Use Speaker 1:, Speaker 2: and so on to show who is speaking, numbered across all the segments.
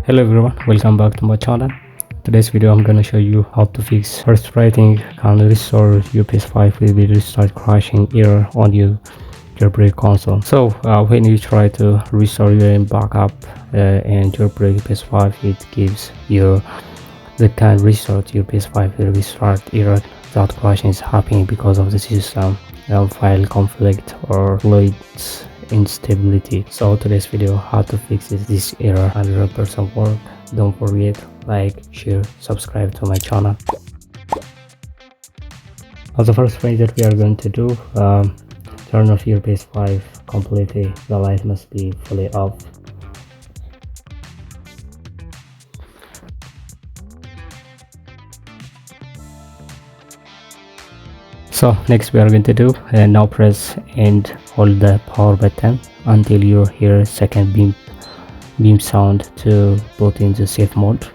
Speaker 1: Hello everyone, welcome back to my channel. Today's video I'm gonna show you how to fix frustrating can restore your PS5 with the restart crashing error on your jailbreak console. So when you try to restore your backup and jailbreak PS5, it gives you the can restart your PS5 with restart error that crashing is happening because of the system file conflict or fluid instability. So today's video how to fix this error 100% work. Don't forget like, share, subscribe to my channel. As the first thing that we are going to do, turn off your PS5 completely. The light must be fully off. So next we are going to do now press and hold the power button until you hear a second beam sound to boot into safe mode.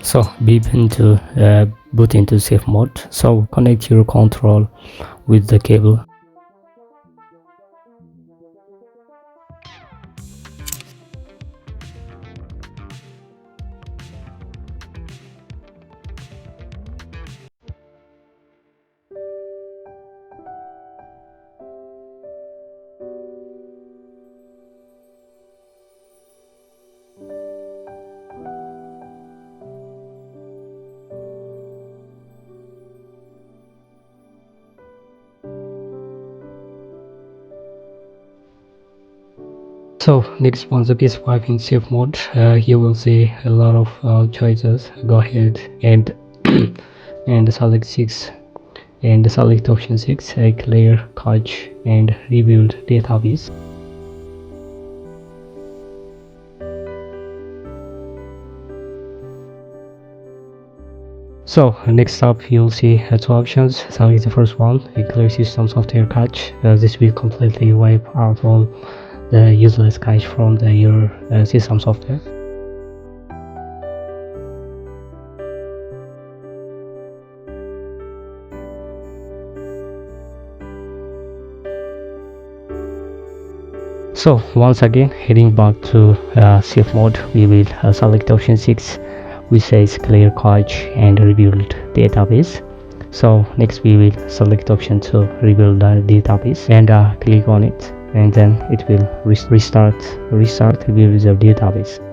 Speaker 1: So beep into boot into safe mode. So connect your control with the cable. So next, once the PS5 in safe mode, you will see a lot of choices. Go ahead and and select 6 and select option 6, clear cache and rebuild database. So next up you'll see two options. Select the first one, clear system software cache. This will completely wipe out all the useless cache from your system software. So once again, heading back to safe mode, we will select option 6, which says clear cache and rebuild database. So next we will select option 2, rebuild the database, and click on it, and then it will restart rebuild the database.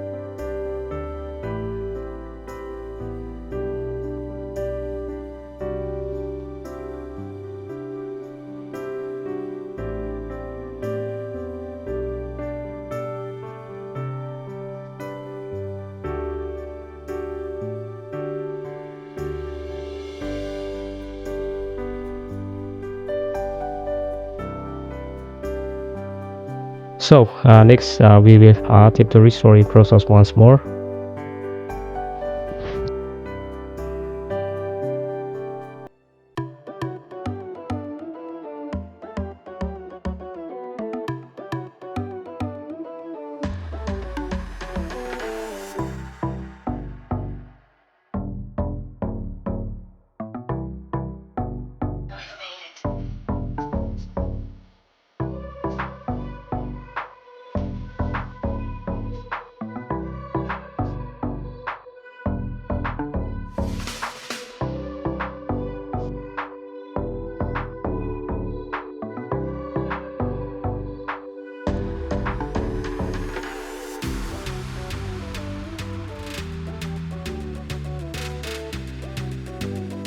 Speaker 1: So next we will tap the restoring process once more.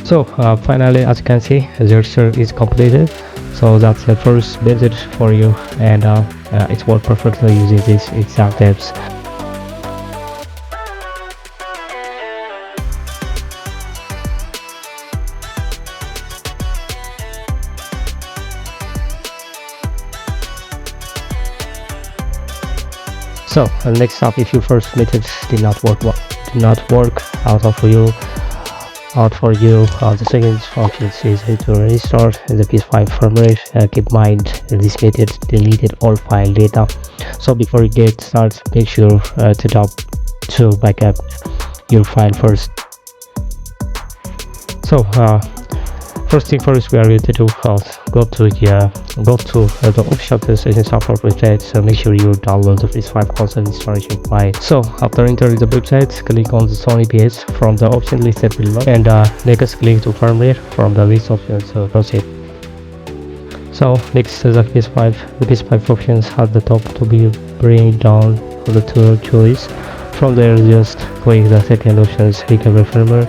Speaker 1: So finally, as you can see, the restore is completed. So that's the first method for you, and it works perfectly using these exact steps. So next up, if your first method did not work out for you, the second option is to restart the PS5 firmware. Keep in mind this method deleted all file data, so before you get started, make sure to backup your file first. So First thing first, we are going to do go to the official PlayStation software website. So make sure you download the PS5 console installation file. So after entering the website, click on the Sony PS from the option listed below, and next click to firmware from the list options. So proceed. So next is the PS5. The PS5 options at the top to be bring down for the tool choice. From there, just click the second options, recover firmware.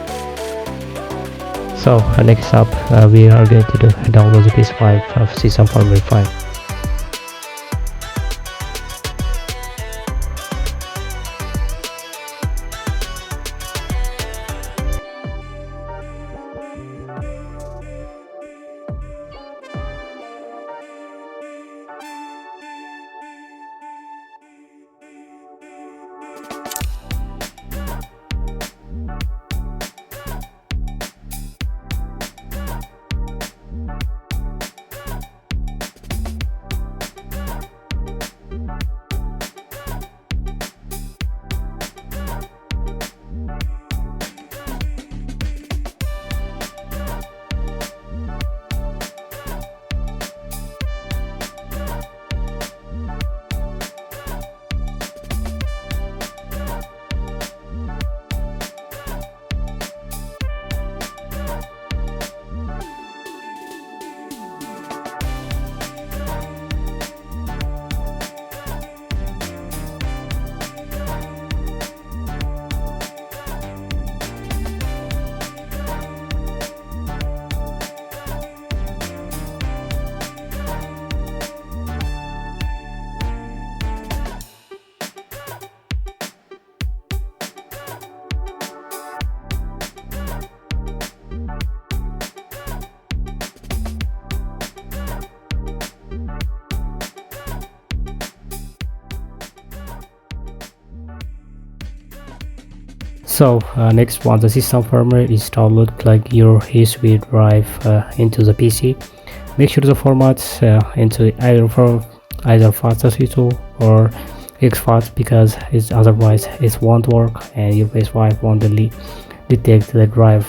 Speaker 1: So next up, we are going to download the PS5 system firmware file. So next one, the system firmware is download. Plug your USB drive into the PC. Make sure the formats into either FAT32 or exFAT, because otherwise it won't work and your PS5 won't detect the drive.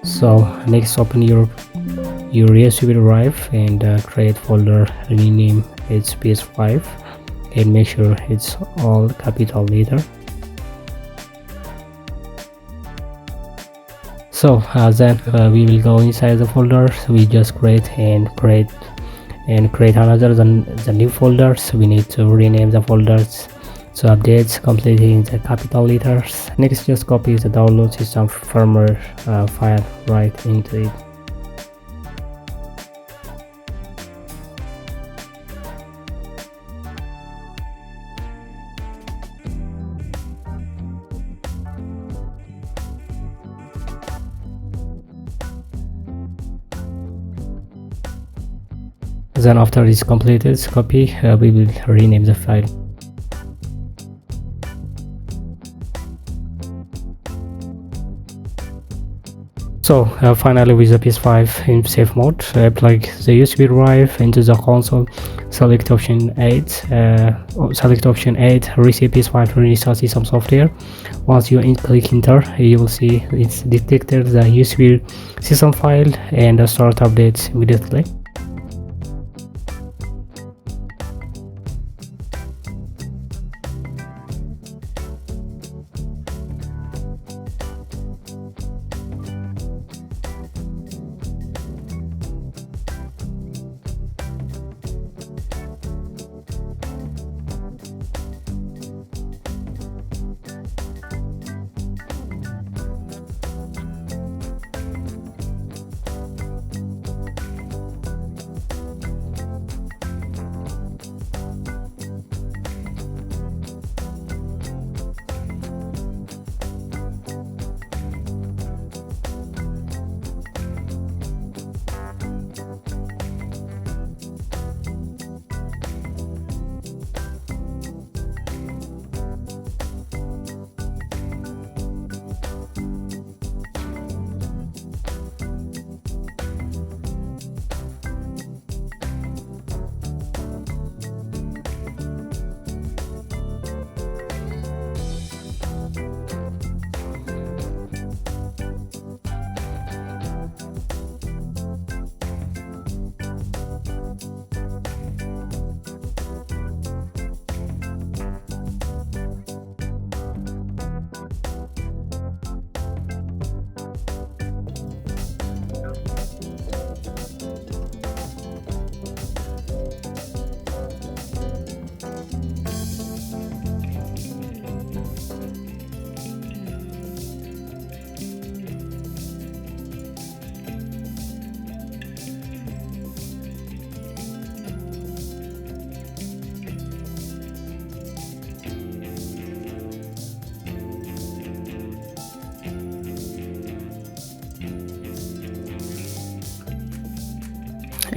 Speaker 1: So next, open your USB drive and create folder, rename its PS5 and make sure it's all capital letter. So then we will go inside the folder. So we just create another the new folders. We need to rename the folders, so updates completely in the capital letters. Next, just copy the download system firmware file right into it. Then after it's completed copy, we will rename the file. So finally, with the PS5 in safe mode, plug the USB drive into the console, select option 8, reset PS5 to restart system software. Once you click enter, you will see it's detected the USB system file and start updates immediately.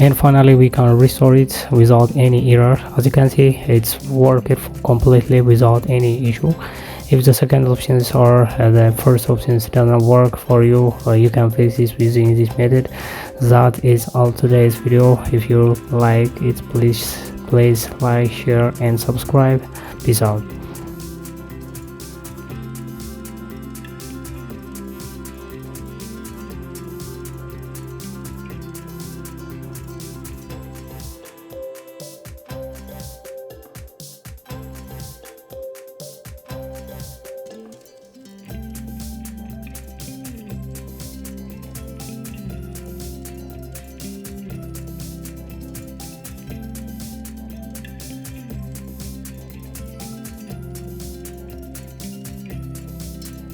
Speaker 1: And finally we can restore it without any error. As you can see, it's worked completely without any issue. If the second options or the first options doesn't work for you, you can fix this using this method. That is all today's video. If you like it, please like, share and subscribe. Peace out.